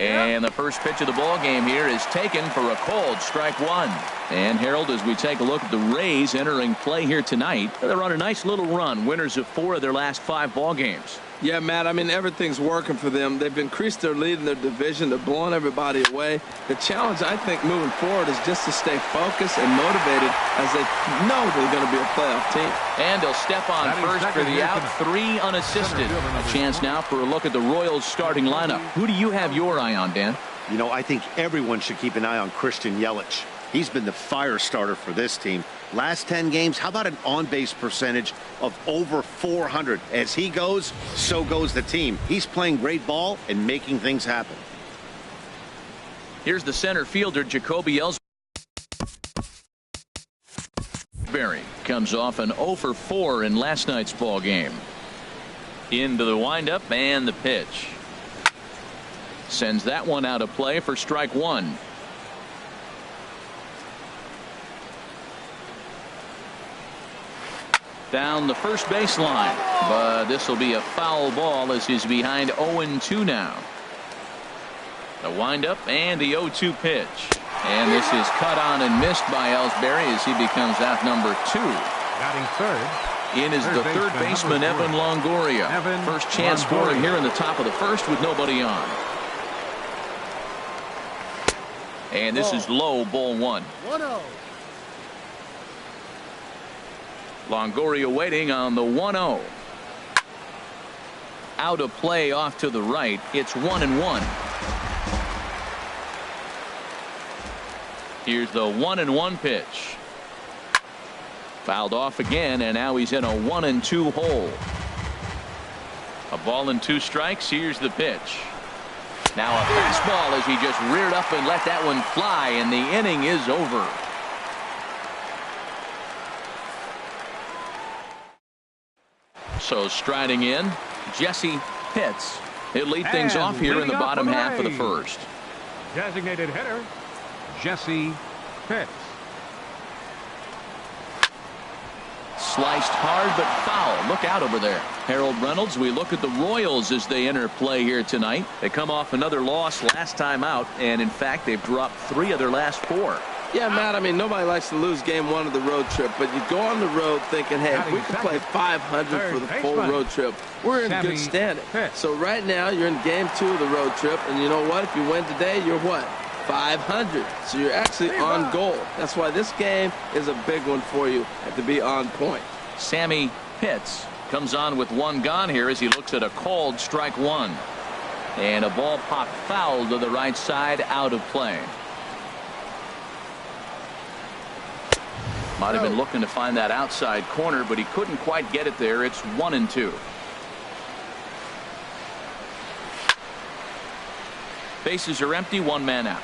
And the first pitch of the ball game here is taken for a cold strike one. And Harold, as we take a look at the Rays entering play here tonight, they're on a nice little run, winners of 4 of their last 5 ball games. Yeah, Matt, I mean, everything's working for them. They've increased their lead in their division. They're blowing everybody away. The challenge, I think, moving forward is just to stay focused and motivated as they know they're going to be a playoff team. And they'll step on first for the out, 3 unassisted. A chance now for a look at the Royals starting lineup. Who do you have your eye on, Dan? You know, I think everyone should keep an eye on Christian Yelich. He's been the fire starter for this team. Last 10 games, how about an on-base percentage of over 400? As he goes, so goes the team. He's playing great ball and making things happen. Here's the center fielder, Jacoby Ellsbury. Comes off an 0 for 4 in last night's ball game. Into the windup and the pitch. Sends that one out of play for strike one. Down the first baseline, but this will be a foul ball as he's behind 0-2 now. The windup and the 0-2 pitch. And this is cut on and missed by Ellsbury as he becomes out number 2. Batting third. In is the third baseman, Evan Longoria. First chance for him here in the top of the first with nobody on. And this is low, ball 1. 1-0. Longoria waiting on the 1-0. Out of play off to the right. It's 1-1. Here's the 1-1 pitch. Fouled off again, and now he's in a 1-2 hole. A ball and 2 strikes. Here's the pitch. Now a fastball as he just reared up and let that one fly, and the inning is over. So striding in, Jesse Pitts. He'll lead things off here in the bottom half of the first. Designated hitter, Jesse Pitts. Sliced hard but foul. Look out over there. Harold Reynolds, we look at the Royals as they enter play here tonight. They come off another loss last time out, and in fact they've dropped 3 of their last 4. Yeah, Matt, I mean, nobody likes to lose game 1 of the road trip, but you go on the road thinking, hey, if we can play 500 for the full road trip, we're in good standing. So right now, you're in game 2 of the road trip, and you know what? If you win today, you're what? 500. So you're actually on goal. That's why this game is a big one for you. Have to be on point. Sammy Pitts comes on with 1 gone here as he looks at a called strike 1. And a ball popped foul to the right side, out of play. Might have been looking to find that outside corner, but he couldn't quite get it there. It's 1-2. Bases are empty, 1 man out.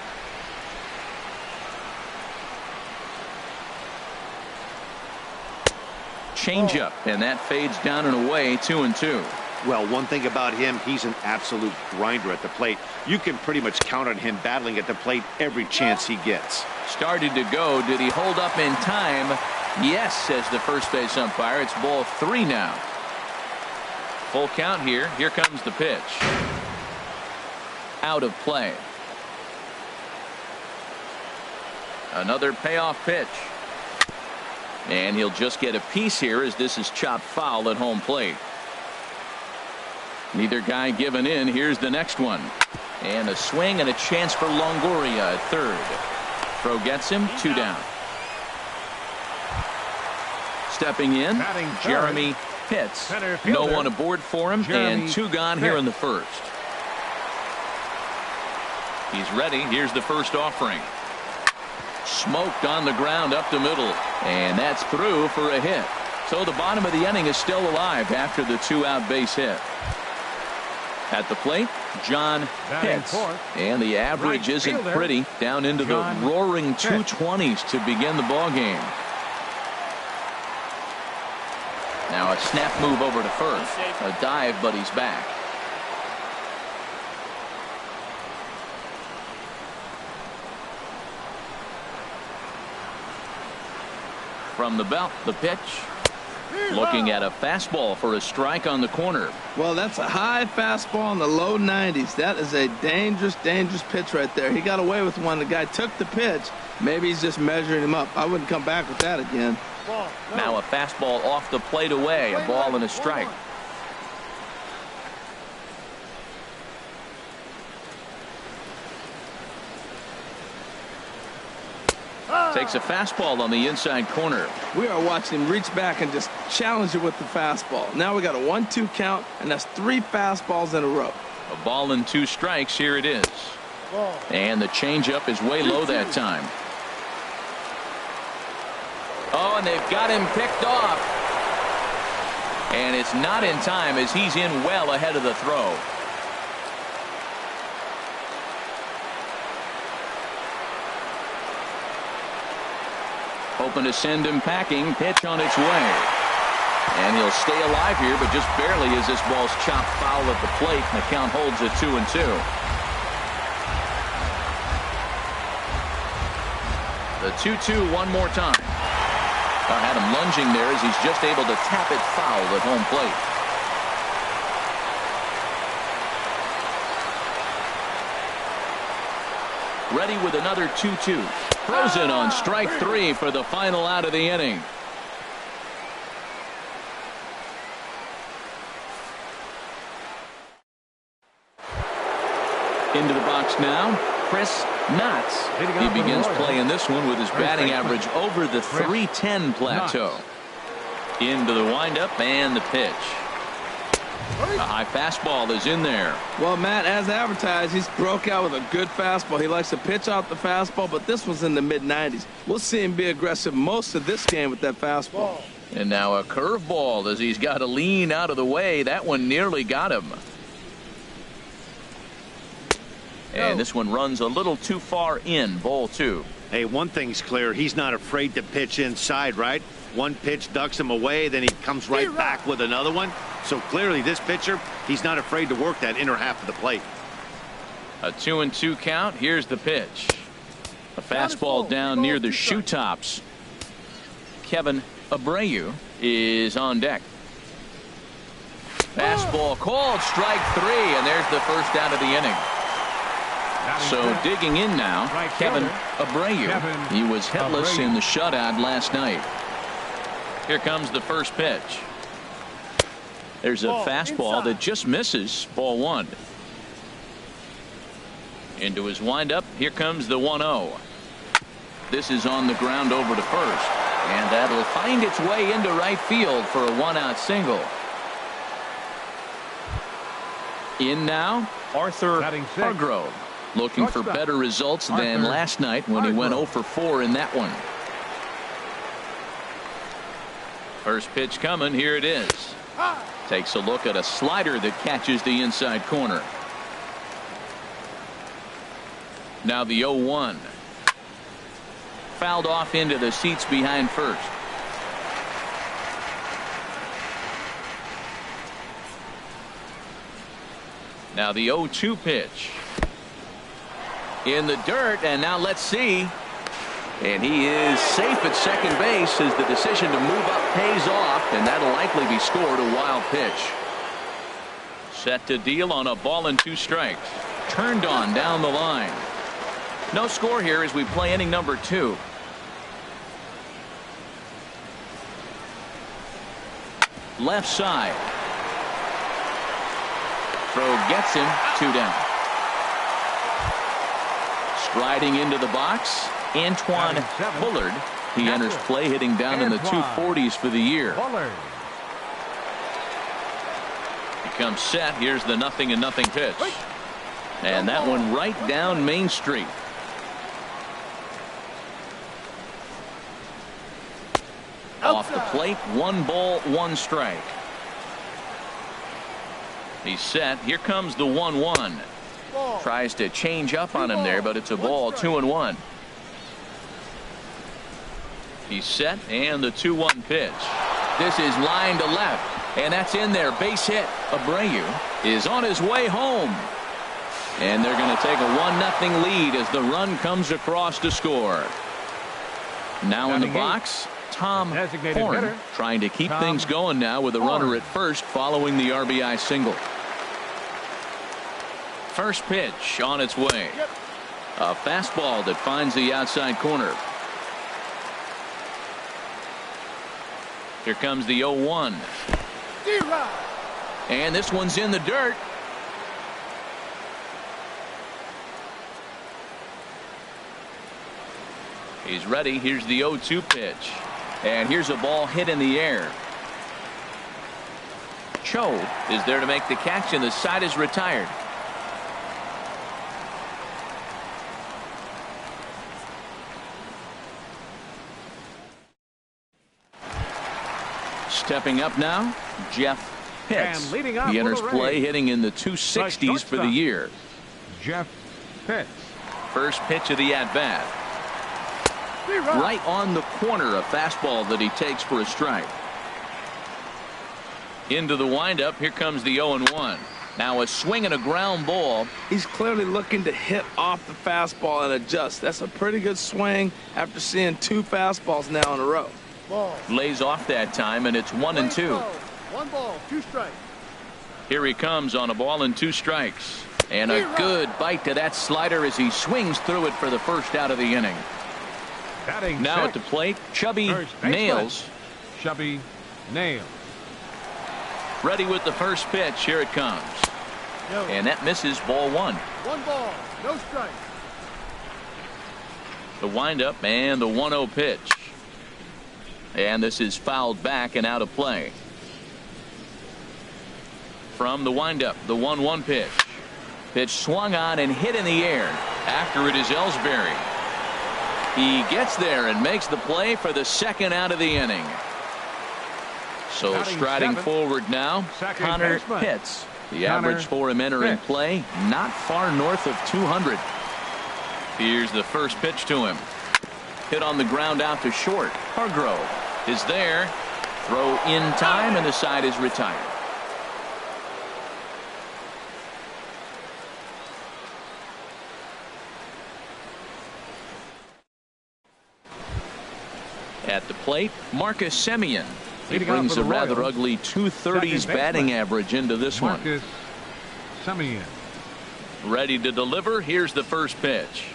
Changeup, and that fades down and away, 2-2. Well, one thing about him, he's an absolute grinder at the plate. You can pretty much count on him battling at the plate every chance he gets. Started to go. Did he hold up in time? Yes, says the first base umpire. It's ball 3 now. Full count here. Here comes the pitch. Out of play. Another payoff pitch. And he'll just get a piece here as this is chopped foul at home plate. Neither guy giving in. Here's the next one. And a swing and a chance for Longoria at third. Throw gets him, 2 down. Stepping in, Jeremy Pitts. No one aboard for him, and 2 gone here in the first. He's ready. Here's the first offering. Smoked on the ground up the middle, and that's through for a hit. So the bottom of the inning is still alive after the 2-out base hit. At the plate, John Pitts. And the average isn't pretty, down into the roaring 220s to begin the ball game. Now a snap move over to first. A dive, but he's back. From the belt, the pitch. Looking at a fastball for a strike on the corner. Well, that's a high fastball in the low 90s. That is a dangerous, dangerous pitch right there. He got away with one. The guy took the pitch. Maybe he's just measuring him up. I wouldn't come back with that again. Now a fastball off the plate away. A ball and a strike. Takes a fastball on the inside corner. We are watching him reach back and just challenge it with the fastball. Now we got a 1-2 count, and that's 3 fastballs in a row. A ball and 2 strikes. Here it is. And the changeup is way low that time. Oh, and they've got him picked off. And it's not in time as he's in well ahead of the throw. Hoping to send him packing. Pitch on its way. And he'll stay alive here, but just barely as this ball's chopped foul at the plate. And the count holds at 2-2. The 2-2 one more time. Had him lunging there as he's just able to tap it foul at home plate. Ready with another 2-2. Throws it on strike 3 for the final out of the inning. Into the box now, Chris Knotts. He begins playing this one with his batting average over the .310 plateau. Into the windup and the pitch. A high fastball is in there. Well, Matt, as advertised, he's broke out with a good fastball. He likes to pitch out the fastball, but this one's in the mid-90s. We'll see him be aggressive most of this game with that fastball. And now a curveball as he's got to lean out of the way. That one nearly got him. And this one runs a little too far in. Ball 2. Hey, one thing's clear. He's not afraid to pitch inside, right? One pitch ducks him away, then he comes right back with another one. So clearly this pitcher, he's not afraid to work that inner half of the plate. A 2-2 count. Here's the pitch. A fastball down near the shoe tops. Kevin Abreu is on deck. Fastball called strike 3, and there's the first out of the inning. So digging in now, Kevin Abreu. He was hitless in the shutout last night. Here comes the first pitch. There's a fastball that just misses. Ball 1. Into his windup. Here comes the 1-0. This is on the ground over to first. And that'll find its way into right field for a 1-out single. In now, Arthur Hargrove. Looking for better results than last night when he went 0 for 4 in that one. First pitch coming. Here it is. Takes a look at a slider that catches the inside corner. Now the 0-1. Fouled off into the seats behind first. Now the 0-2 pitch. In the dirt, and now let's see. And he is safe at second base as the decision to move up pays off, and that'll likely be scored. A wild pitch. Set to deal on a ball and 2 strikes. Turned on down the line. No score here as we play inning number 2. Left side. Throw gets him. 2 down. Striding into the box, Antoine Bullard. He enters play hitting down in the 240s for the year. He comes set. Here's the 0-0 pitch. And that one right down Main Street. Off the plate, 1 ball, 1 strike. He's set. Here comes the 1-1. Tries to change up on him there, but it's a ball. 2-1. He's set, and the 2-1 pitch. This is line to left, and that's in there. Base hit. Abreu is on his way home. And they're going to take a 1-0 lead as the run comes across to score. Now in the box, Tom Horn trying to keep things going now with a runner at first following the RBI single. First pitch on its way. A fastball that finds the outside corner. Here comes the 0-1. And this one's in the dirt. He's ready. Here's the 0-2 pitch. And here's a ball hit in the air. Cho is there to make the catch, and the side is retired. Stepping up now, Jeff Pitts. He enters play hitting in the 260s for the year. Jeff Pitts. First pitch of the at-bat. Right on the corner, a fastball that he takes for a strike. Into the windup, here comes the 0-1. Now a swing and a ground ball. He's clearly looking to hit off the fastball and adjust. That's a pretty good swing after seeing 2 fastballs now in a row. Lays off that time, and it's 1-2. 1 ball, 2 strikes. Here he comes on a ball and 2 strikes. And a good bite to that slider as he swings through it for the first out of the inning. Now at the plate, Chubby Nails. Chubby Nails. Ready with the first pitch. Here it comes. And that misses, ball 1. 1 ball, no strike. The windup and the 1-0 pitch. And this is fouled back and out of play. From the windup, the 1-1 pitch. Pitch swung on and hit in the air. After it is Ellsbury. He gets there and makes the play for the second out of the inning. So striding forward now, Connor Pitts. The average for him entering play, not far north of 200. Here's the first pitch to him. Hit on the ground out to short. Hargrove is there. Throw in time, and the side is retired. At the plate, Marcus Semien. He brings a rather ugly 230s batting average into this one. Marcus Semien. Ready to deliver. Here's the first pitch.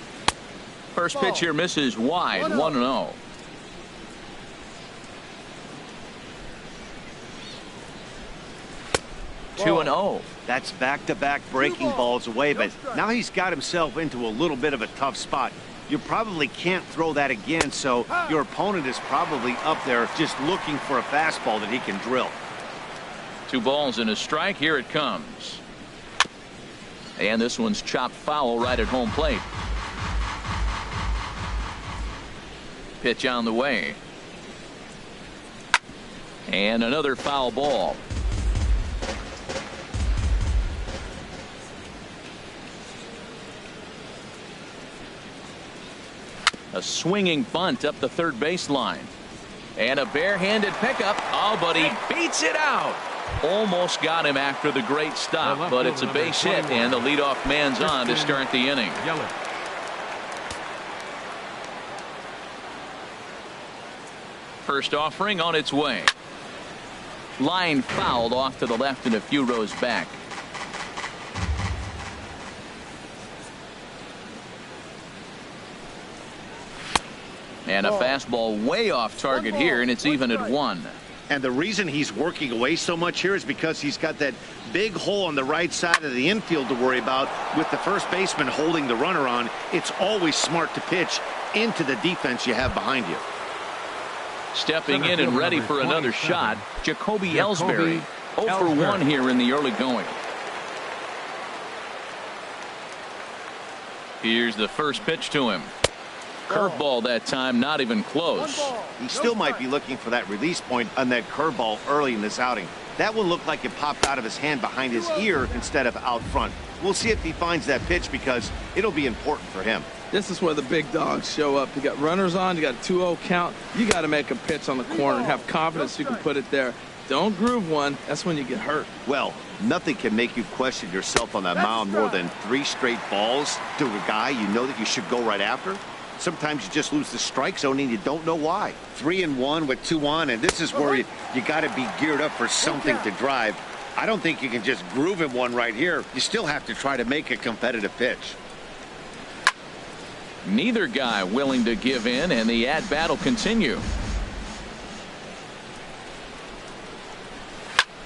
First pitch here misses wide. 1-0. Two and 0. That's back-to-back breaking balls away, but now he's got himself into a little bit of a tough spot. You probably can't throw that again, so your opponent is probably up there just looking for a fastball that he can drill. 2 balls and a strike. Here it comes. And this one's chopped foul right at home plate. Pitch on the way. And another foul ball. A swinging bunt up the third baseline. And a barehanded pickup. Oh, but he beats it out. Almost got him after the great stop, but it's a base hit, and the leadoff man's on to start the inning. First offering on its way. Line fouled off to the left and a few rows back. And a fastball way off target here, and it's even at 1. And the reason he's working away so much here is because he's got that big hole on the right side of the infield to worry about with the first baseman holding the runner on. It's always smart to pitch into the defense you have behind you. Stepping in and ready for another shot, Jacoby Ellsbury. 0 for 1 here in the early going. Here's the first pitch to him. Curveball that time, not even close. He still might be looking for that release point on that curveball early in this outing. That one looked like it popped out of his hand behind his ear instead of out front. We'll see if he finds that pitch because it'll be important for him. This is where the big dogs show up. You got runners on, you got a 2-0 count. You got to make a pitch on the corner and have confidence you can put it there. Don't groove one. That's when you get hurt. Well, nothing can make you question yourself on that mound more than 3 straight balls to a guy you know that you should go right after. Sometimes you just lose the strike zone and you don't know why. 3-1 with 2 on, and this is where you got to be geared up for something to drive. I don't think you can just groove him one right here. You still have to try to make a competitive pitch. Neither guy willing to give in, and the at-bat will continue.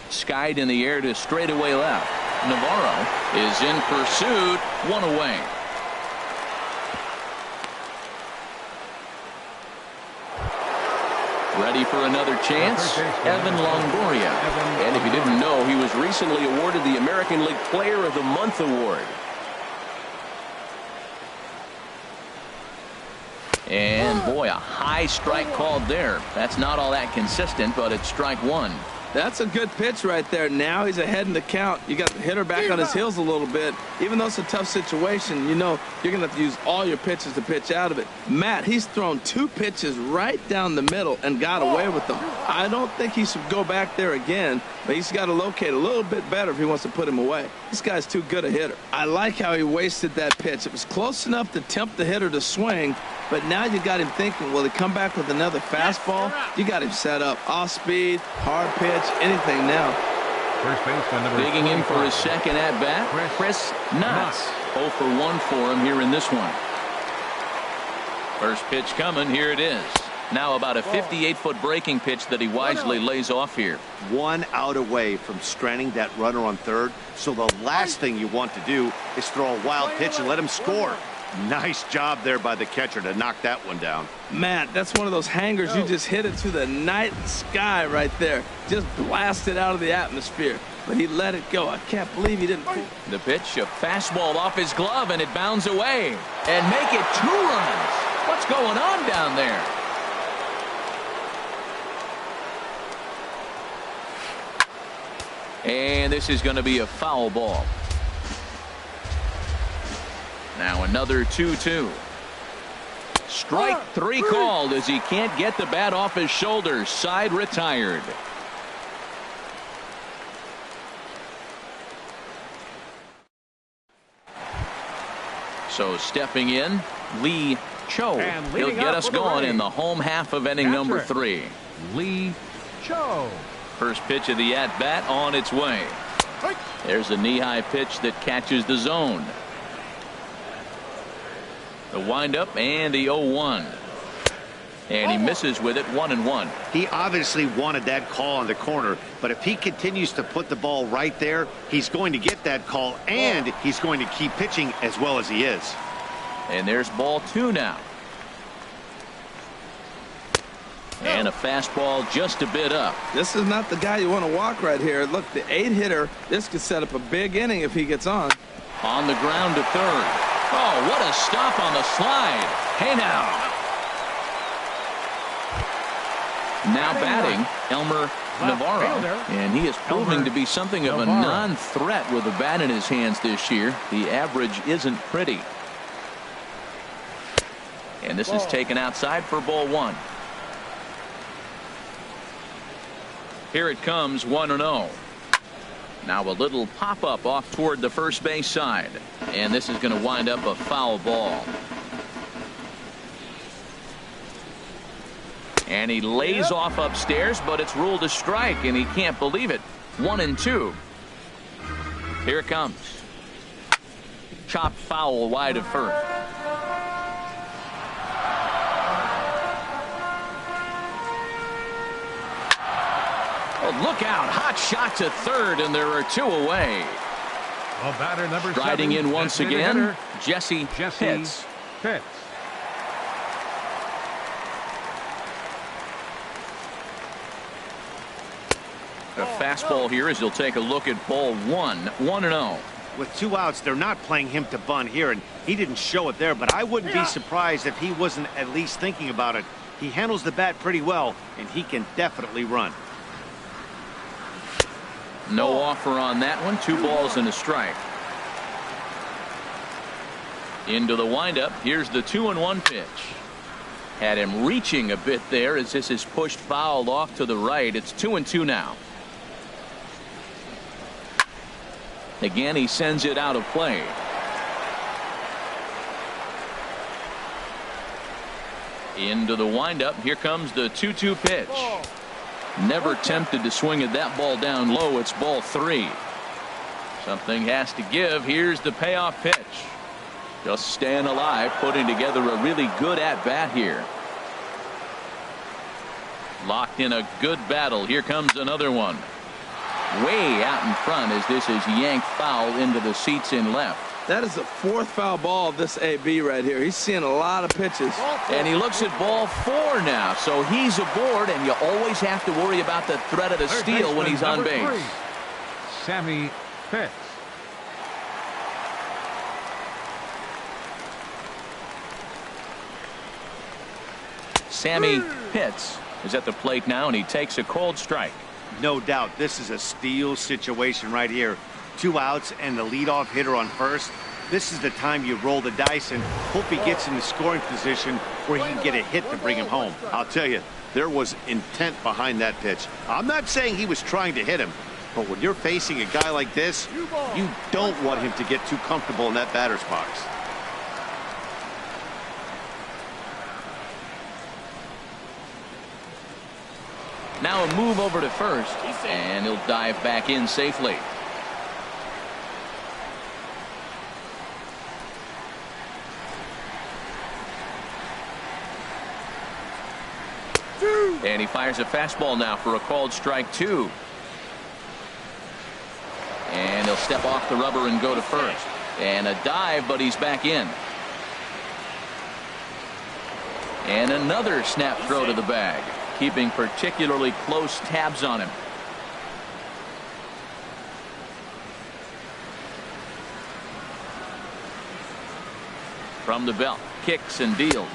Skied in the air to straightaway left. Navarro is in pursuit. 1 away. Ready for another chance? Evan Longoria. And if you didn't know, he was recently awarded the American League Player of the Month award. And boy, a high strike called there. That's not all that consistent, but it's strike 1. That's a good pitch right there. Now he's ahead in the count. You got the hitter back on his heels a little bit. Even though it's a tough situation, you know you're going to have to use all your pitches to pitch out of it. Matt, he's thrown 2 pitches right down the middle and got away with them. I don't think he should go back there again, but he's got to locate a little bit better if he wants to put him away. This guy's too good a hitter. I like how he wasted that pitch. It was close enough to tempt the hitter to swing, but now you got him thinking, will he come back with another fastball? You got him set up. Off speed, hard pitch, anything now. First baseman number Digging in for his second at-bat, Chris Knotts. 0 for 1 for him here in this one. First pitch coming. Here it is. Now about a 58-foot breaking pitch that he wisely lays off here. 1 out away from stranding that runner on third. So the last thing you want to do is throw a wild pitch and let him score. Nice job there by the catcher to knock that one down. Matt, that's one of those hangers. You just hit it to the night sky right there. Just blast it out of the atmosphere. But he let it go. I can't believe he didn't. The pitch, a fastball off his glove, and it bounds away. And make it 2 runs. What's going on down there? And this is going to be a foul ball. Now another 2-2. Strike 3 called as he can't get the bat off his shoulders. Side retired. So stepping in, Lee Cho. He'll get us going in the home half of inning number 3. Lee Cho. First pitch of the at-bat on its way. There's a knee-high pitch that catches the zone. The windup and the 0-1. And he misses with it. 1-1. He obviously wanted that call on the corner, but if he continues to put the ball right there, he's going to get that call, and he's going to keep pitching as well as he is. And there's ball 2 now. And a fastball just a bit up. This is not the guy you want to walk right here. Look, the 8-hitter, this could set up a big inning if he gets on. On the ground to third. Oh, what a stop on the slide. Hey now. Now batting, Elmer Navarro. And he is proving to be something of a non-threat with the bat in his hands this year. The average isn't pretty. And this is taken outside for ball 1. Here it comes, 1-0. Now a little pop-up off toward the first base side. And this is going to wind up a foul ball. And he lays off upstairs, but it's ruled a strike, and he can't believe it. 1-2. Here it comes. Chopped foul wide of first. Oh, look out. Hot shot to third, and there are 2 away. Batter number Striding 7, in once again, Jesse Pitts. A fastball here as he'll take a look at ball 1. 1-0. With 2 outs, they're not playing him to bunt here, and he didn't show it there, but I wouldn't be surprised if he wasn't at least thinking about it. He handles the bat pretty well, and he can definitely run. No offer on that one. 2 balls and a strike. Into the windup. Here's the 2-1 pitch. Had him reaching a bit there as this is pushed foul off to the right. It's 2-2 now. Again, he sends it out of play. Into the windup. Here comes the 2-2 pitch. Never tempted to swing at that ball down low. It's ball 3. Something has to give. Here's the payoff pitch. Just staying alive, putting together a really good at bat here. Locked in a good battle. Here comes another one. Way out in front as this is yanked foul into the seats in left. That is the 4th foul ball of this AB right here. He's seeing a lot of pitches. And he looks at ball 4 now. So he's aboard, and you always have to worry about the threat of the steal when he's on base. 3, Sammy Pitts. Sammy Pitts is at the plate now, and he takes a cold strike. No doubt this is a steal situation right here. 2 outs and the leadoff hitter on first. This is the time you roll the dice and hope he gets in the scoring position where he can get a hit to bring him home. I'll tell you, there was intent behind that pitch. I'm not saying he was trying to hit him, but when you're facing a guy like this, you don't want him to get too comfortable in that batter's box. Now a move over to first, and he'll dive back in safely. And he fires a fastball now for a called strike 2. And he'll step off the rubber and go to first. And a dive, but he's back in. And another snap throw to the bag, keeping particularly close tabs on him. From the belt, kicks and deals.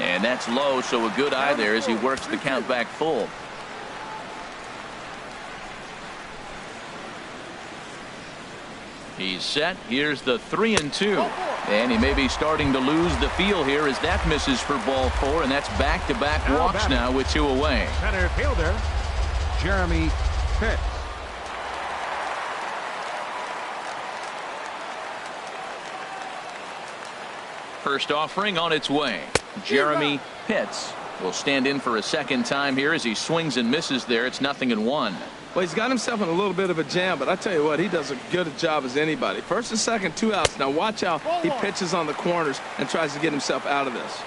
And that's low, so a good eye there as he works the count back full. He's set. Here's the 3-2. And he may be starting to lose the feel here as that misses for ball 4, and that's back-to-back walks now with 2 away. Center fielder, Jeremy Pitts. First offering on its way. Jeremy Pitts will stand in for a second time here as he swings and misses there. It's 0-1. Well, he's got himself in a little bit of a jam, but I tell you what, he does as good a job as anybody. First and second, 2 outs. Now watch how he pitches on the corners and tries to get himself out of this.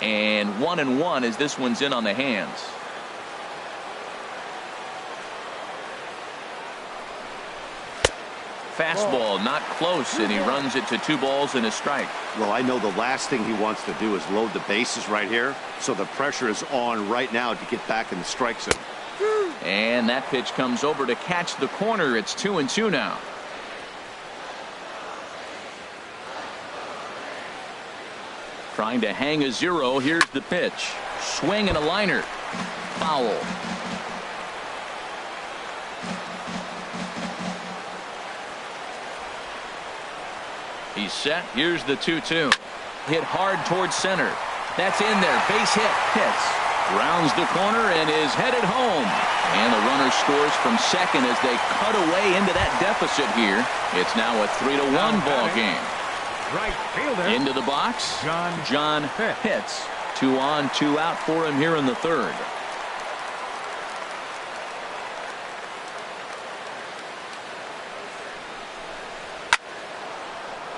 And 1-1 as this one's in on the hands. Fastball not close, and he runs it to 2 balls and a strike. Well, I know the last thing he wants to do is load the bases right here, so the pressure is on right now to get back in the strike zone. And that pitch comes over to catch the corner. It's 2-2 now. Trying to hang a 0. Here's the pitch. Swing and a liner. Foul. He's set. Here's the 2-2. Hit hard towards center. That's in there. Base hit. Hits. Rounds the corner and is headed home. And the runner scores from second as they cut away into that deficit here. It's now a 3-1 ball game. Right fielder. Into the box. John Pitts. 2 on, 2 out for him here in the 3rd.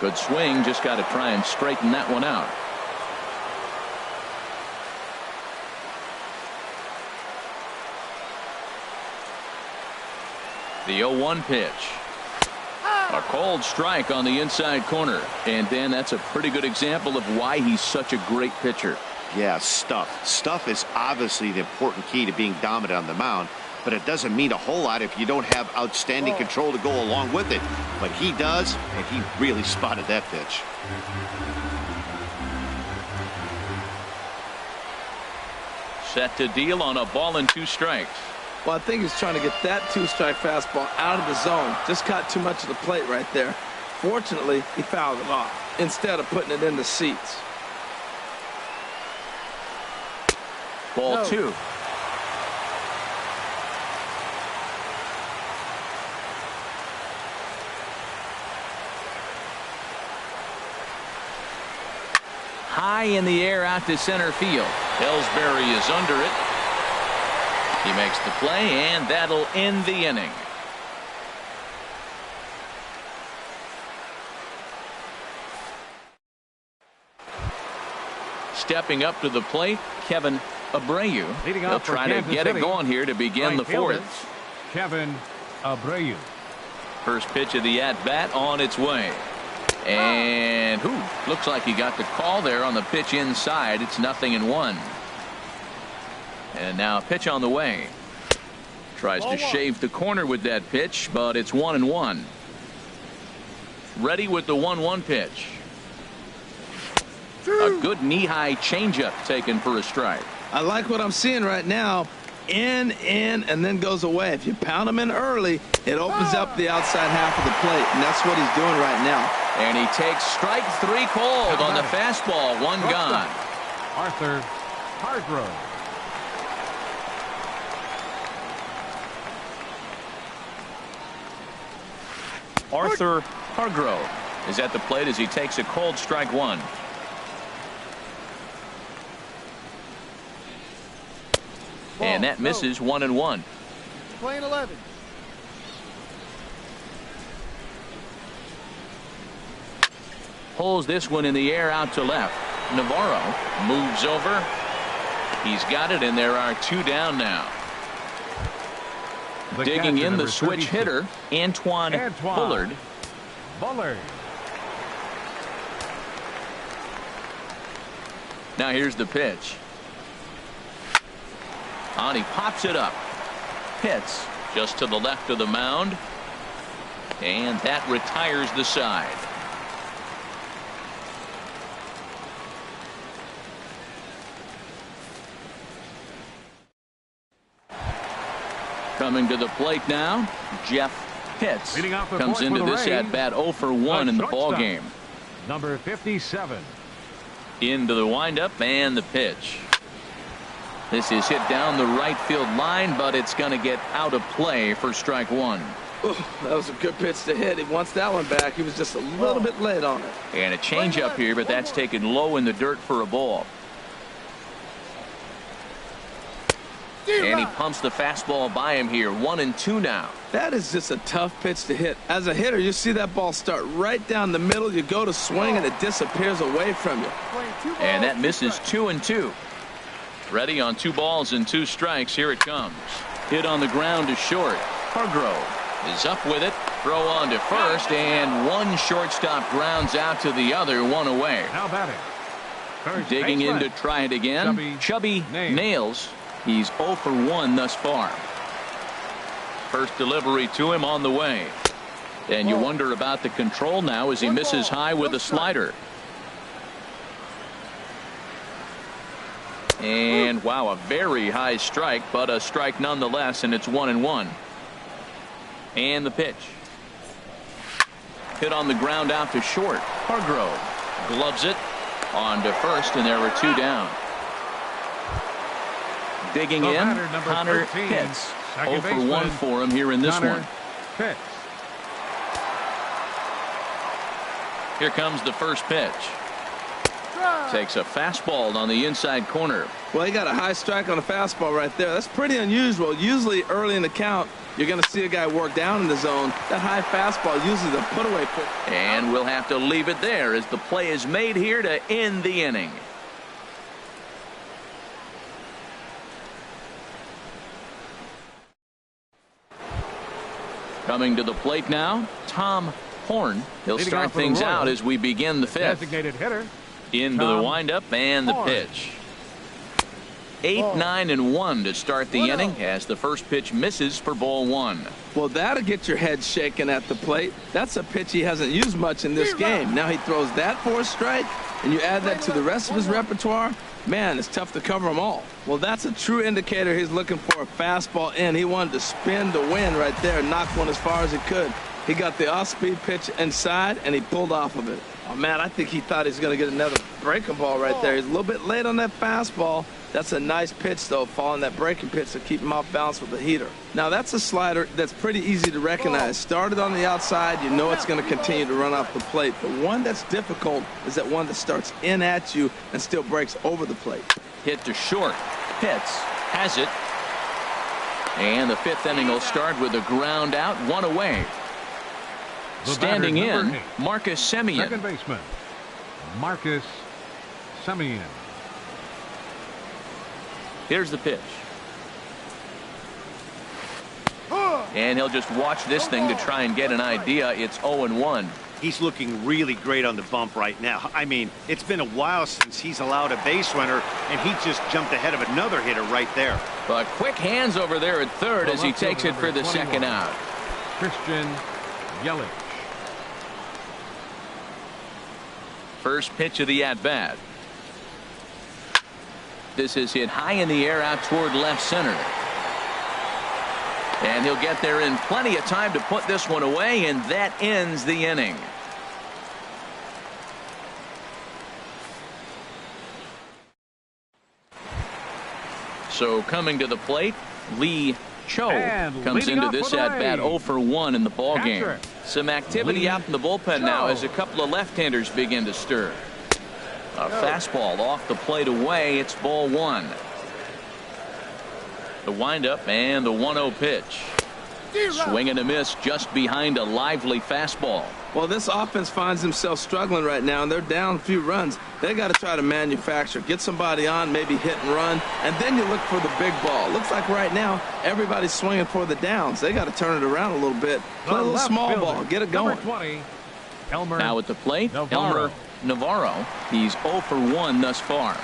Good swing. Just got to try and straighten that one out. The 0-1 pitch. A cold strike on the inside corner. And Dan, that's a pretty good example of why he's such a great pitcher. Yeah, stuff. Stuff is obviously the important key to being dominant on the mound, but it doesn't mean a whole lot if you don't have outstanding control to go along with it. But he does, and he really spotted that pitch. Set to deal on a ball and 2 strikes. Well, I think he's trying to get that 2-strike fastball out of the zone. Just caught too much of the plate right there. Fortunately, he fouled it off instead of putting it in the seats. Ball 2. high in the air out to center field. Ellsbury is under it. He makes the play, and that'll end the inning. Stepping up to the plate, Kevin Abreu. He'll try to get it going here to begin the fourth. Kevin Abreu. First pitch of the at-bat on its way. And looks like he got the call there on the pitch inside. It's 0-1. And now a pitch on the way. Tries to shave the corner with that pitch, but it's 1-1. Ready with the 1-1 pitch. A good knee-high changeup taken for a strike. I like what I'm seeing right now. In, and then goes away. If you pound him in early, it opens up the outside half of the plate, and that's what he's doing right now. And he takes strike 3 called on the fastball. One gone. Arthur Hargrove. Arthur Hargrove is at the plate as he takes a cold strike 1. And that misses 1-1. Playing 11. Pulls this one in the air out to left. Navarro moves over. He's got it, and there are 2 down now. Digging in the switch hitter, Antoine Bullard. Now here's the pitch. And he pops it up. Hits just to the left of the mound. And that retires the side. Coming to the plate now, Jeff Pitts comes into this at bat 0 for 1 in the ball game. Number 57. Into the windup and the pitch. This is hit down the right field line, but it's going to get out of play for strike 1. That was a good pitch to hit. He wants that one back. He was just a little bit late on it. And a changeup here, but that's taken low in the dirt for a ball. And he pumps the fastball by him here. 1-2 now. That is just a tough pitch to hit. As a hitter, you see that ball start right down the middle. You go to swing, and it disappears away from you. And that misses 2-2. Ready on 2 balls and 2 strikes. Here it comes. Hit on the ground to short. Hargrove is up with it. Throw on to first, and one shortstop grounds out to the other. 1 away. Now batting. Digging in to try it again. Chubby Nails. He's 0 for 1 thus far. First delivery to him on the way. And you wonder about the control now as he misses high with a slider. And wow, a very high strike, but a strike nonetheless, and it's 1-1. And the pitch. Hit on the ground out to short. Hargrove gloves it on to first, and there were 2 down. Digging in, Connor Pitts. 0 for 1 for him here in this one. Pitts. Here comes the first pitch. Takes a fastball on the inside corner. Well, he got a high strike on a fastball right there. That's pretty unusual. Usually early in the count, you're going to see a guy work down in the zone. That high fastball usually the put away pitch. And we'll have to leave it there as the play is made here to end the inning. Coming to the plate now, Tom Horn. He'll start things out as we begin the 5th. Designated hitter. Into the windup and the pitch. 8, 9, and 1 to start the inning as the first pitch misses for ball 1. Well, that'll get your head shaking at the plate. That's a pitch he hasn't used much in this game. Now he throws that for a strike, and you add that to the rest of his repertoire. Man, it's tough to cover them all. Well, that's a true indicator he's looking for a fastball in. He wanted to spin the wind right there and knock one as far as he could. He got the off-speed pitch inside, and he pulled off of it. Oh, man, I think he thought he was going to get another breaking ball right there. He's a little bit late on that fastball. That's a nice pitch, though, following that breaking pitch to keep him off balance with the heater. Now, that's a slider that's pretty easy to recognize. Started on the outside, you know it's going to continue to run off the plate. The one that's difficult is that one that starts in at you and still breaks over the plate. Hit to short. Pitts has it. And the 5th inning will start with a ground out, 1 away. Standing in, Marcus Semien. Second baseman, Marcus Semien. Here's the pitch. And he'll just watch this thing to try and get an idea. It's 0-1. He's looking really great on the bump right now. I mean, it's been a while since he's allowed a base runner, and he just jumped ahead of another hitter right there. But quick hands over there at third as he takes it for the 2nd out. Christian Yelich. First pitch of the at-bat. This is hit high in the air out toward left center. And he'll get there in plenty of time to put this one away, and that ends the inning. So coming to the plate, Lee Cho comes into this at-bat 0 for 1 in the ballgame. Some activity out in the bullpen now as a couple of left-handers begin to stir. A fastball off the plate away. It's ball 1. The windup and the 1-0 pitch. Swing and a miss just behind a lively fastball. Well, this offense finds themselves struggling right now, and they're down a few runs. They got to try to manufacture, get somebody on, maybe hit and run, and then you look for the big ball. Looks like right now everybody's swinging for the downs. They got to turn it around a little bit, play a little small ball, get it going. 20, Elmer now at the plate, Navarro. Elmer Navarro. He's 0 for 1 thus far.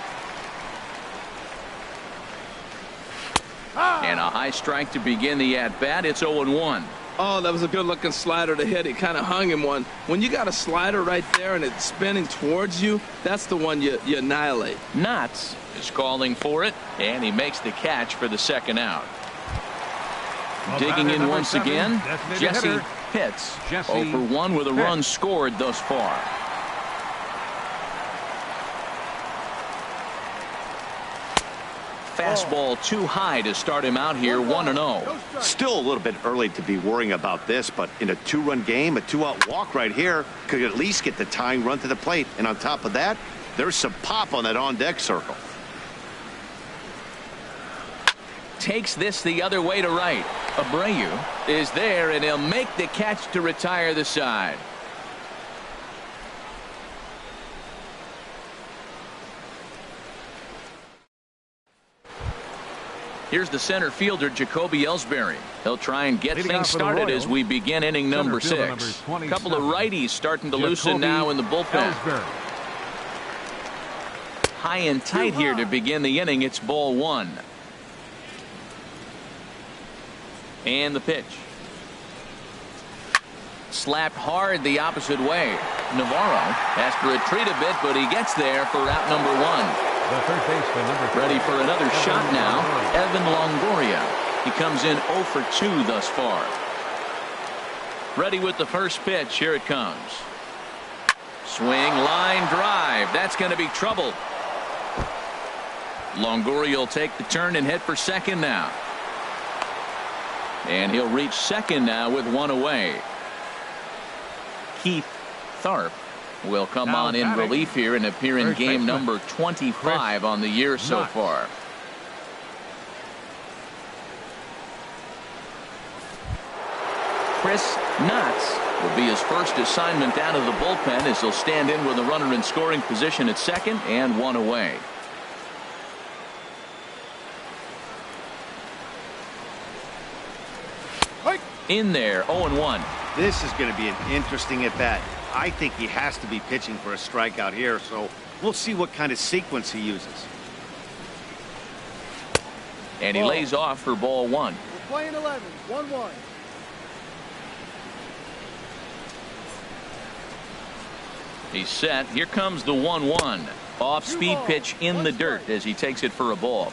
And a high strike to begin the at-bat. It's 0-1. Oh, that was a good-looking slider to hit. He kind of hung him one. When you got a slider right there and it's spinning towards you, that's the one you annihilate. Knotts is calling for it, and he makes the catch for the 2nd out. Digging in once again, Jesse Pitts. 0 for 1 with a run scored thus far. Fastball too high to start him out here, 1-0. Still a little bit early to be worrying about this, but in a 2-run game, a 2-out walk right here could at least get the tying run to the plate. And on top of that, there's some pop on that on-deck circle. Takes this the other way to right. Abreu is there, and he'll make the catch to retire the side. Here's the center fielder, Jacoby Ellsbury. He'll try and get things started as we begin inning number 6. A couple of righties starting to loosen now in the bullpen. High and tight here to begin the inning. It's ball 1. And the pitch. Slapped hard the opposite way. Navarro has to retreat a bit, but he gets there for out number 1. The third baseman, number 3. Ready for another shot now. Evan Longoria. He comes in 0 for 2 thus far. Ready with the first pitch. Here it comes. Swing, line drive. That's going to be trouble. Longoria will take the turn and head for second now. And he'll reach second now with 1 away. Keith Tharp will come on in relief here and appear in game number 25 on the year so far. Chris Knotts will be his first assignment down to the bullpen as he'll stand in with a runner in scoring position at second and 1 away. In there, 0-1. This is going to be an interesting at-bat. I think he has to be pitching for a strikeout here, so we'll see what kind of sequence he uses. And he lays off for ball 1. We're playing 11, 1-1. He's set. Here comes the 1-1. Off-speed pitch in the dirt as he takes it for a ball.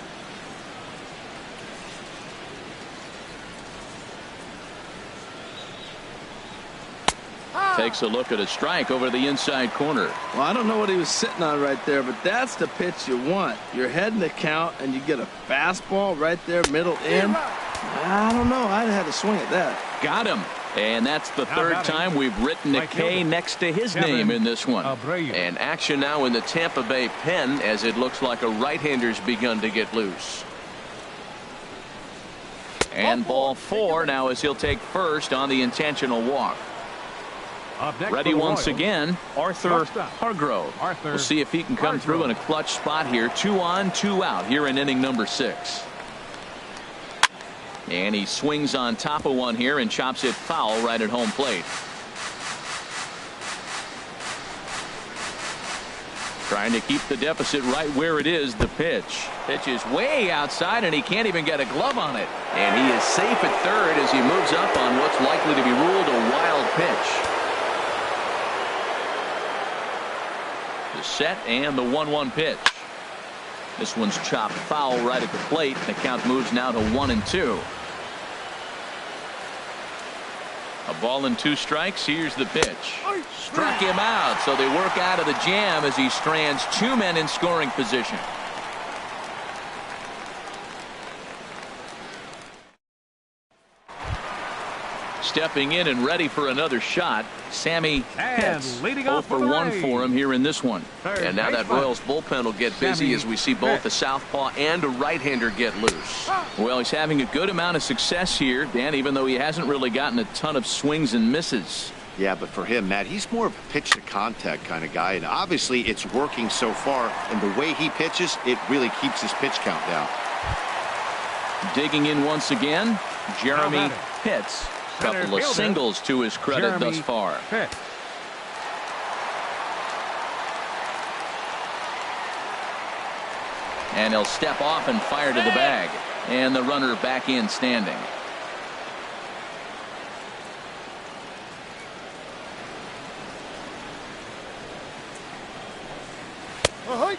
Takes a look at a strike over the inside corner. Well, I don't know what he was sitting on right there, but that's the pitch you want. You're heading the count, and you get a fastball right there, middle in. I don't know. I'd have had to swing at that. Got him. And that's the third time we've written a K next to his name in this one. And action now in the Tampa Bay pen as it looks like a right-hander's begun to get loose. And ball 4 now as he'll take first on the intentional walk. Ready once again, Arthur Hargrove. We'll see if he can come through in a clutch spot here. 2 on, 2 out here in inning number 6. And he swings on top of one here and chops it foul right at home plate. Trying to keep the deficit right where it is. The pitch. Pitch is way outside and he can't even get a glove on it. And he is safe at third as he moves up on what's likely to be ruled a wild pitch. The set and the 1-1 pitch. This one's chopped foul right at the plate. The count moves now to 1-2. A ball and 2 strikes. Here's the pitch. Struck him out, so they work out of the jam as he strands 2 men in scoring position. Stepping in and ready for another shot, Sammy Pitts. 0 for 1 for him here in this one. And now that Royals bullpen will get busy as we see both a southpaw and a right-hander get loose. Well, he's having a good amount of success here, Dan, even though he hasn't really gotten a ton of swings and misses. Yeah, but for him, Matt, he's more of a pitch to contact kind of guy, and obviously it's working so far, and the way he pitches, it really keeps his pitch count down. Digging in once again, Jeremy Pitts. Couple of singles to his credit thus far. And he'll step off and fire to the bag. And the runner back in standing.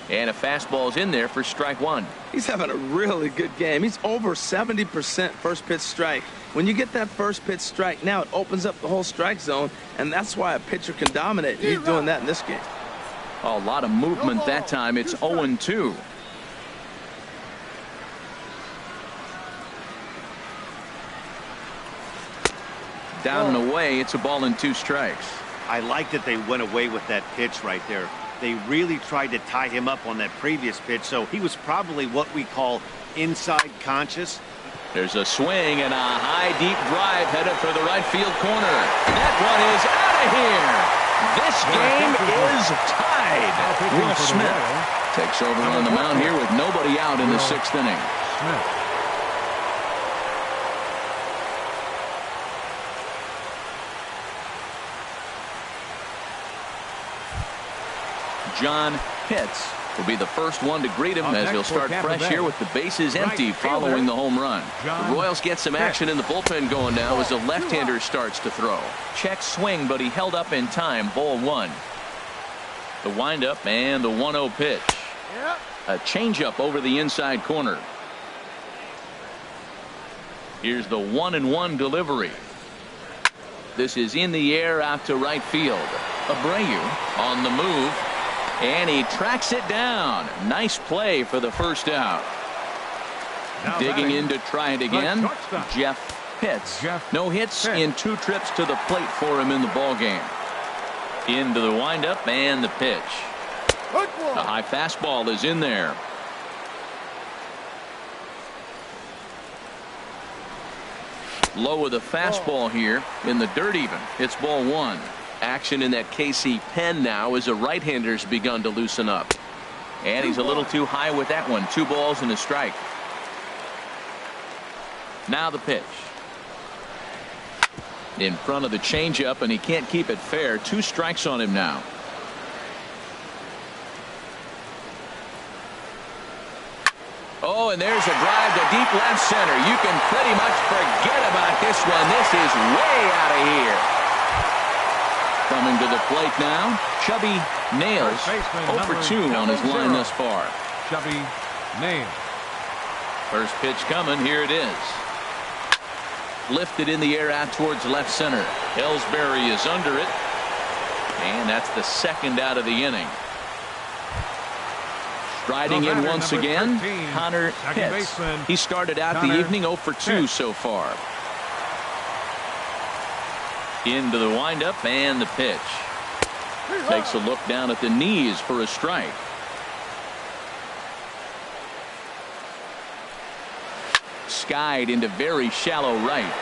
And a fastball's in there for strike 1. He's having a really good game. He's over 70% first pitch strike. When you get that first pitch strike, now it opens up the whole strike zone, and that's why a pitcher can dominate. He's doing that in this game. A lot of movement that time. It's 0-2. Down and away. It's a ball and 2 strikes. I like that they went away with that pitch right there. They really tried to tie him up on that previous pitch, so he was probably what we call inside conscious. There's a swing and a high deep drive headed for the right field corner. That one is out of here. This game is tied. Will Smith takes over on the mound here with nobody out in the 6th inning. John Pitts will be the first one to greet him as he'll start fresh here with the bases empty following the home run. The Royals get some action in the bullpen going now as the left-hander starts to throw. Check swing, but he held up in time. Ball 1. The windup and the 1-0 pitch. A changeup over the inside corner. Here's the 1-1 delivery. This is in the air out to right field. Abreu on the move. And he tracks it down. Nice play for the first out. Digging in to try it again. Jeff Pitts. No hits in 2 trips to the plate for him in the ball game. Into the windup and the pitch. The high fastball is in there. Low with a fastball here in the dirt even. It's ball 1. Action in that KC pen now as a right-hander's begun to loosen up. And he's a little too high with that one. 2 balls and a strike. Now the pitch. In front of the changeup, and he can't keep it fair. 2 strikes on him now. Oh, and there's a drive to deep left center. You can pretty much forget about this one. This is way out of here. Coming to the plate now, Chubby Nails. 0 for 2 on his line thus far. Chubby Nails. First pitch coming. Here it is. Lifted in the air out towards left center. Ellsbury is under it. And that's the second out of the inning. Striding in once again, Connor Pitts. He started out the evening 0 for 2 so far. Into the windup and the pitch. Takes a look down at the knees for a strike. Skied into very shallow right.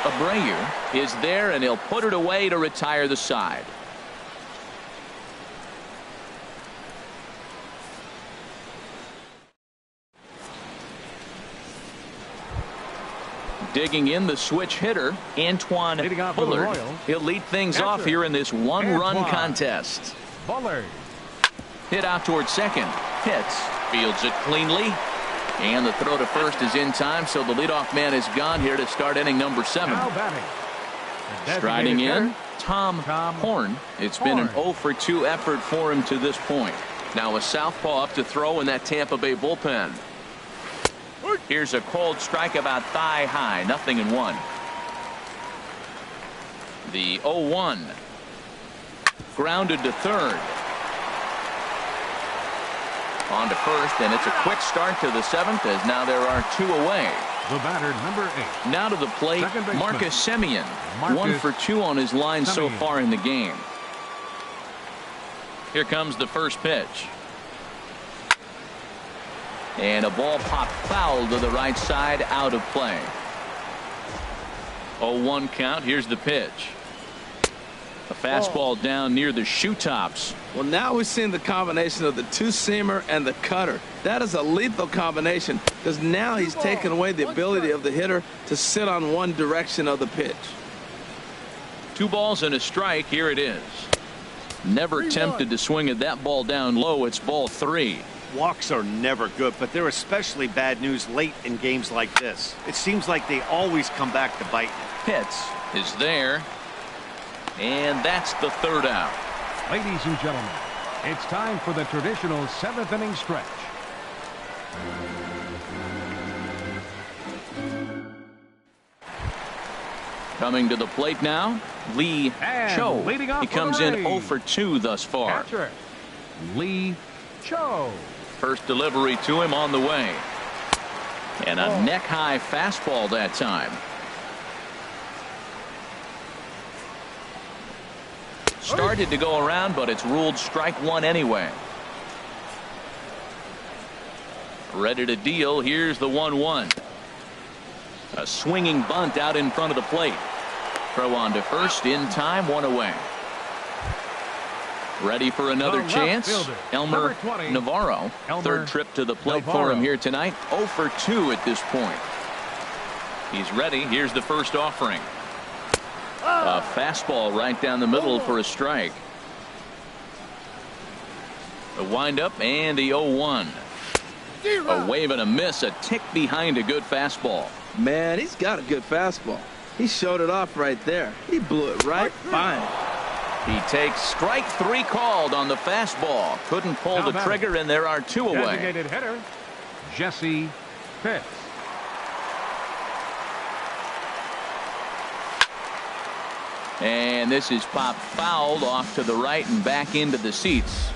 Abreu is there, and he'll put it away to retire the side. Digging in the switch hitter, Antoine Bullard. He'll lead things off here in this one-run contest. Bullard. Hit out towards second. Pitts fields it cleanly. And the throw to first is in time, so the leadoff man is gone here to start inning number 7. Striding in, Tom Horn. It's been an 0 for 2 effort for him to this point. Now a southpaw up to throw in that Tampa Bay bullpen. Here's a cold strike about thigh high, 0-1. The 0-1. Grounded to third. On to first, and it's a quick start to the 7th, as now there are 2 away. The batter, number 8. Now to the plate, Marcus Semien. 1 for 2 on his line so far in the game. Here comes the first pitch. And a ball popped foul to the right side, out of play. 0-1 count. Here's the pitch. A fastball down near the shoe tops. Well, now we've seen the combination of the two-seamer and the cutter. That is a lethal combination, because now he's taken away the ability of the hitter to sit on one direction of the pitch. 2 balls and a strike. Here it is. Never tempted to swing at that ball down low. It's ball 3. Walks are never good, but they're especially bad news late in games like this. It seems like they always come back to bite you. Pitts is there. And that's the 3rd out. Ladies and gentlemen, it's time for the traditional 7th inning stretch. Coming to the plate now, Lee Cho. He comes in 0 for 2 thus far. Catcher, Lee Cho. First delivery to him on the way. And a neck-high fastball that time. Started to go around, but it's ruled strike 1 anyway. Ready to deal. Here's the 1-1. A swinging bunt out in front of the plate. Throw on to first in time, 1 away. Ready for another chance. Elmer Navarro. 3rd trip to the plate for him here tonight. 0 for 2 at this point. He's ready. Here's the first offering. A fastball right down the middle for a strike. The windup and the 0-1. A wave and a miss, a tick behind a good fastball. Man, he's got a good fastball. He showed it off right there. He blew it right fine. He takes strike 3 called on the fastball. Couldn't pull the trigger, and there are 2 away. Designated hitter, Jesse Pitts. And this is popped fouled off to the right and back into the seats.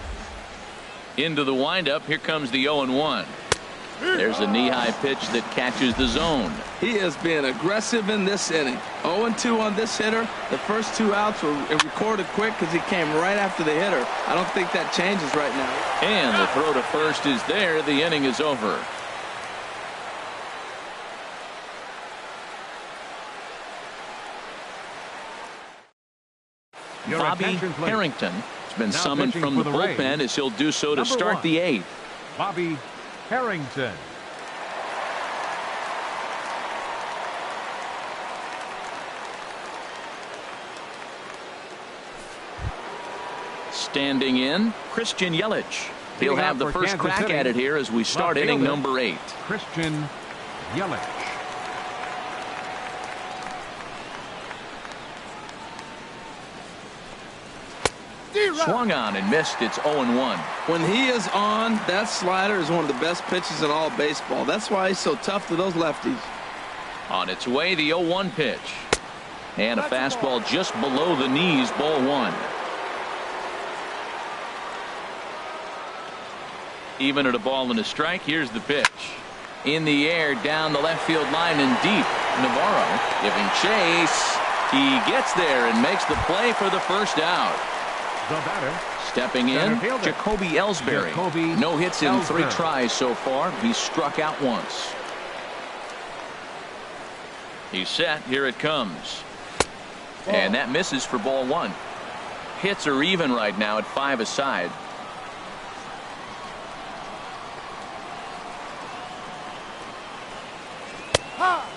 Into the windup. Here comes the 0-1. There's a knee-high pitch that catches the zone. He is being aggressive in this inning. 0-2 on this hitter. The first 2 outs were recorded quick because he came right after the hitter. I don't think that changes right now. And the throw to first is there. The inning is over. Bobby Harrington has been summoned from the bullpen, as he'll do so to start the 8th. Bobby Harrington. Standing in, Christian Yelich. He'll have the first crack at it here as we start inning number 8. Christian Yelich. Swung on and missed. It's 0-1. When he is on, that slider is one of the best pitches in all baseball. That's why he's so tough to those lefties. On its way, the 0-1 pitch. And a fastball just below the knees, ball one. Even at a ball and a strike, here's the pitch. In the air, down the left field line and deep. Navarro giving chase. He gets there and makes the play for the first out. The batter. Stepping in, Jacoby Ellsbury. No hits in 3 tries so far. He's struck out once. He's set. Here it comes. And that misses for ball one. Hits are even right now at 5 aside.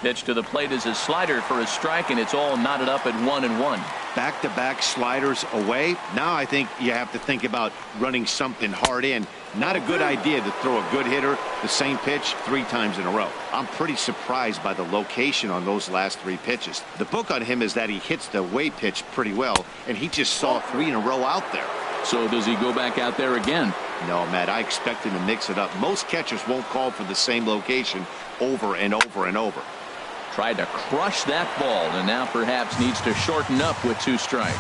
Pitch to the plate is a slider for a strike, and it's all knotted up at 1-1. Back-to-back sliders away. Now I think you have to think about running something hard in. Not a good idea to throw a good hitter the same pitch 3 times in a row. I'm pretty surprised by the location on those last 3 pitches. The book on him is that he hits the away pitch pretty well, and he just saw 3 in a row out there. So does he go back out there again? No, Matt, I expect him to mix it up. Most catchers won't call for the same location over and over and over. Tried to crush that ball, and now perhaps needs to shorten up with 2 strikes.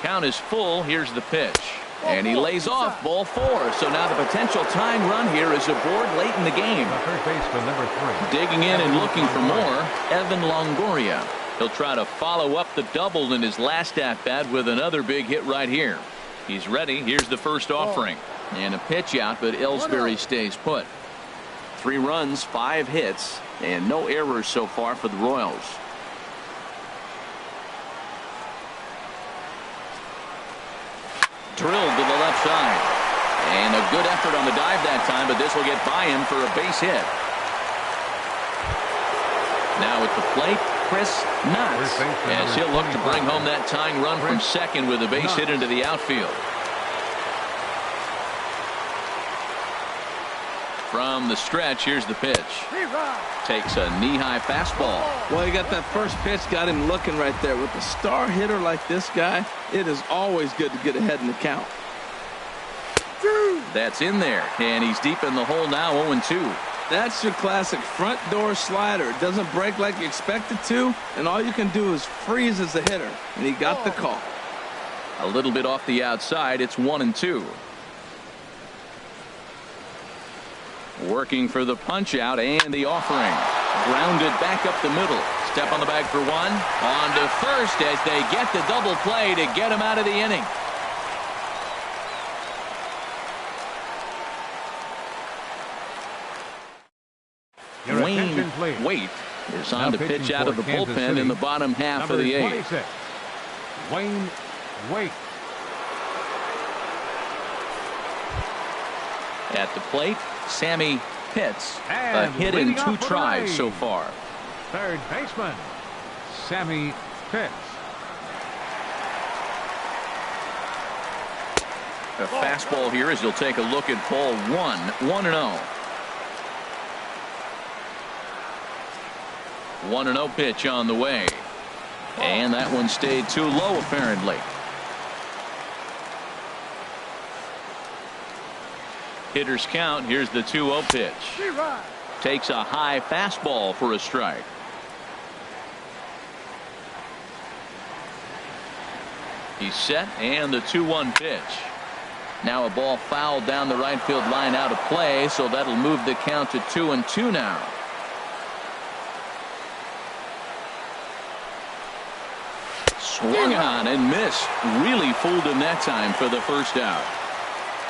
Count is full. Here's the pitch. And he lays off ball 4. So now the potential tying run here is aboard late in the game. Third baseman number 3. Digging in and looking for more, Evan Longoria. He'll try to follow up the double in his last at-bat with another big hit right here. He's ready. Here's the first offering. And a pitch out, but Ellsbury stays put. 3 runs, 5 hits, and no errors so far for the Royals. Drilled to the left side. And a good effort on the dive that time, but this will get by him for a base hit. Now at the plate, Chris Knotts, as he'll look to bring home that tying run from second with a base hit into the outfield. From the stretch, here's the pitch. Takes a knee-high fastball. Well, he got that first pitch, got him looking right there. With a star hitter like this guy, it is always good to get ahead in the count. That's in there, and he's deep in the hole now, 0-2. That's your classic front door slider. It doesn't break like you expect it to, and all you can do is freeze as a hitter, and he got the call. A little bit off the outside, it's 1-2. Working for the punch out and the offering. Grounded back up the middle. Step on the bag for 1. On to first as they get the double play to get him out of the inning. Wayne Waite is on to pitch out of the bullpen in the bottom half of the 8th. Wayne Waite. At the plate, Sammy Pitts. A hit in 2 tries so far. Third baseman, Sammy Pitts. A fastball here as you'll take a look at ball 1. 1-0. 1-0 pitch on the way. And that one stayed too low apparently. Hitters count. Here's the 2-0 pitch. Takes a high fastball for a strike. He's set, and the 2-1 pitch. Now a ball fouled down the right field line out of play, so that'll move the count to 2-2 now. Swung on and missed. Really fooled him that time for the first out.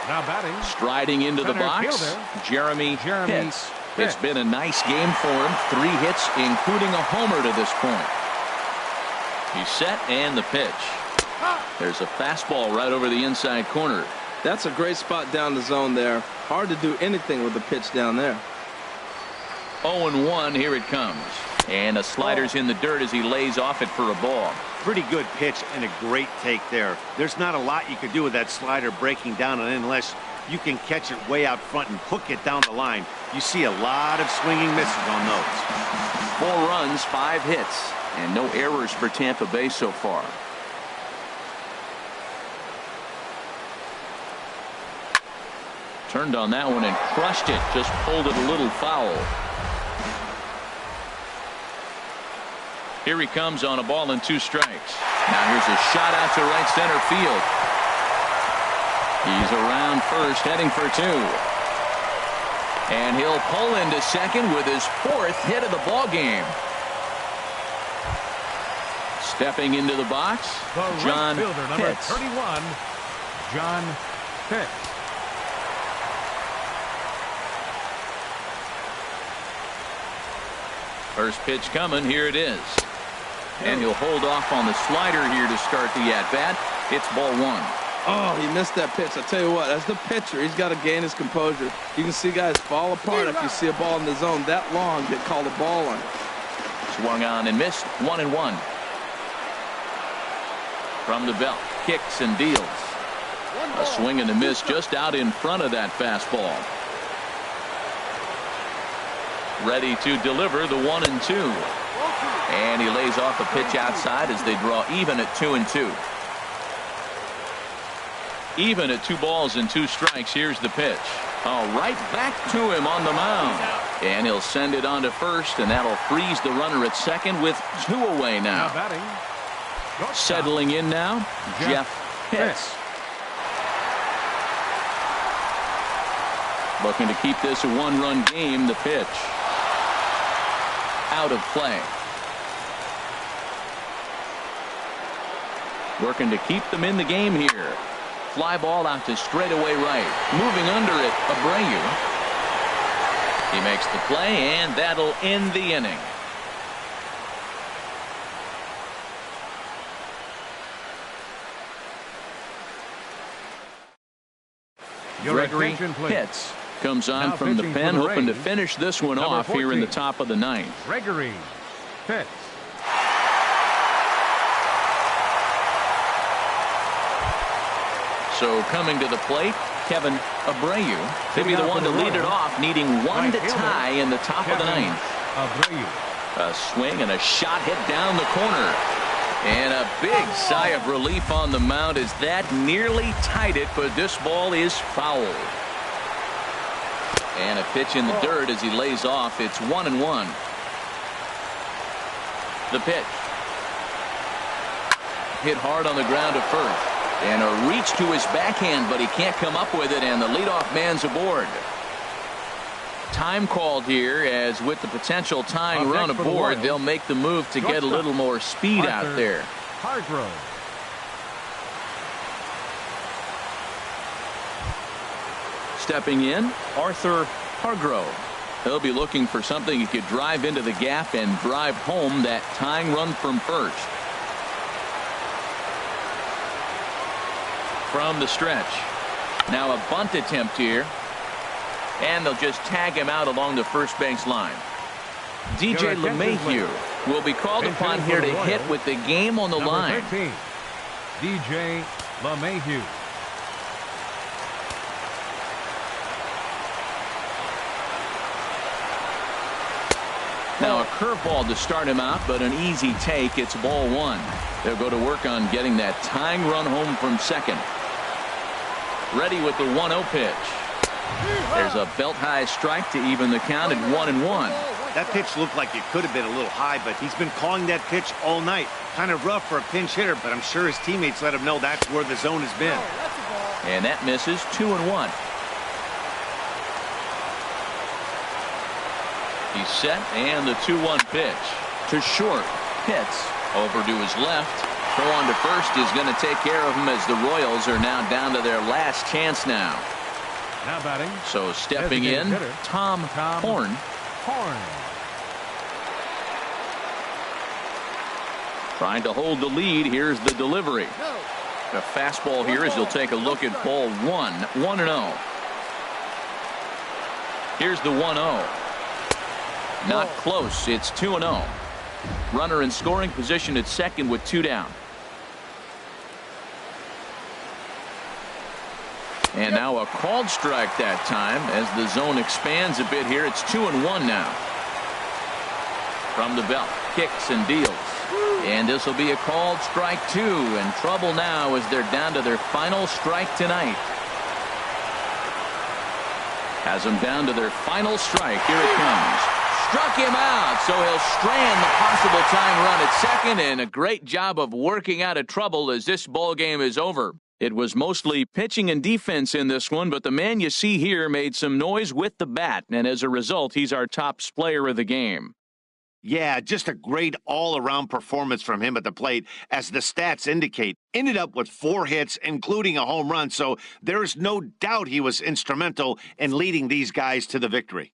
Now batting. Striding into the box, Jeremy Pitts. It's been a nice game for him. 3 hits, including a homer to this point. He's set, and the pitch. There's a fastball right over the inside corner. That's a great spot down the zone there. Hard to do anything with the pitch down there. 0-1, here it comes. And a slider's in the dirt as he lays off it for a ball. Pretty good pitch and a great take there. There's not a lot you could do with that slider breaking down unless you can catch it way out front and hook it down the line. You see a lot of swinging misses on those. 4 runs, 5 hits, and no errors for Tampa Bay so far. Turned on that one and crushed it. Just pulled it a little foul. Here he comes on a ball and 2 strikes. Now here's a shot out to right center field. He's around first, heading for 2. And he'll pull into second with his 4th hit of the ball game. Stepping into the box, John fielder, number Pitts. 31, John Pitts. First pitch coming. Here it is. And he'll hold off on the slider here to start the at-bat. It's ball 1. Oh, he missed that pitch. I tell you what, as the pitcher, he's got to gain his composure. You can see guys fall apart if you see a ball in the zone that long get called a ball on it. Swung on and missed. 1-1. From the belt, kicks and deals. A swing and a miss just out in front of that fastball. Ready to deliver the 1-2. And he lays off a pitch outside as they draw even at 2-2. Even at 2 balls and 2 strikes. Here's the pitch. Oh, right back to him on the mound. And he'll send it on to first, and that'll freeze the runner at second with 2 away now. Settling in now, Jeff Pitts. Looking to keep this a 1-run game. The pitch. Out of play. Working to keep them in the game here. Fly ball out to straightaway right. Moving under it, Abreu. He makes the play, and that'll end the inning. Gregory Pitts comes on from the pen, hoping to finish this one off here in the top of the 9th. Gregory Pitts. So coming to the plate, Kevin Abreu. He'll be the one to lead it off, needing 1 to tie in the top of the 9th. A swing and a shot hit down the corner. And a big sigh of relief on the mound as that nearly tied it, but this ball is foul. And a pitch in the dirt as he lays off. It's 1-1. The pitch. Hit hard on the ground to first. And a reach to his backhand, but he can't come up with it, and the leadoff man's aboard. Time called here, as with the potential tying run aboard, they'll make the move to get a little more speed out there. Hargrove. Stepping in, Arthur Hargrove. He'll be looking for something he could drive into the gap and drive home that tying run from first. From the stretch. Now a bunt attempt here. And they'll just tag him out along the first base line. DJ LeMahieu will be called upon here to hit with the game on the line. 13, DJ LeMahieu. Now a curveball to start him out, but an easy take. It's ball 1. They'll go to work on getting that tying run home from second. Ready with the 1-0 pitch. There's a belt-high strike to even the count at 1-1. That pitch looked like it could have been a little high, but he's been calling that pitch all night. Kind of rough for a pinch hitter, but I'm sure his teammates let him know that's where the zone has been. And that misses. 2-1. He's set, and the 2-1 pitch to short. Pitts over to his left. Throw on to first is going to take care of him as the Royals are now down to their last chance now. Now batting. So stepping in, hitter, Tom Horn. Trying to hold the lead. Here's the delivery. A fastball here as he'll take a look at ball 1. 1-0. Here's the 1-0. Not close. It's 2-0. Runner in scoring position at second with 2 down. And now a called strike that time as the zone expands a bit here. It's 2-1 now. From the belt, kicks and deals. And this will be a called strike 2. And trouble now as they're down to their final strike tonight. Has them down to their final strike. Here it comes. Struck him out, so he'll strand the possible tying run at second, and a great job of working out of trouble as this ball game is over. It was mostly pitching and defense in this one, but the man you see here made some noise with the bat, and as a result, he's our top player of the game. Yeah, just a great all-around performance from him at the plate, as the stats indicate. Ended up with 4 hits, including a home run, so there's no doubt he was instrumental in leading these guys to the victory.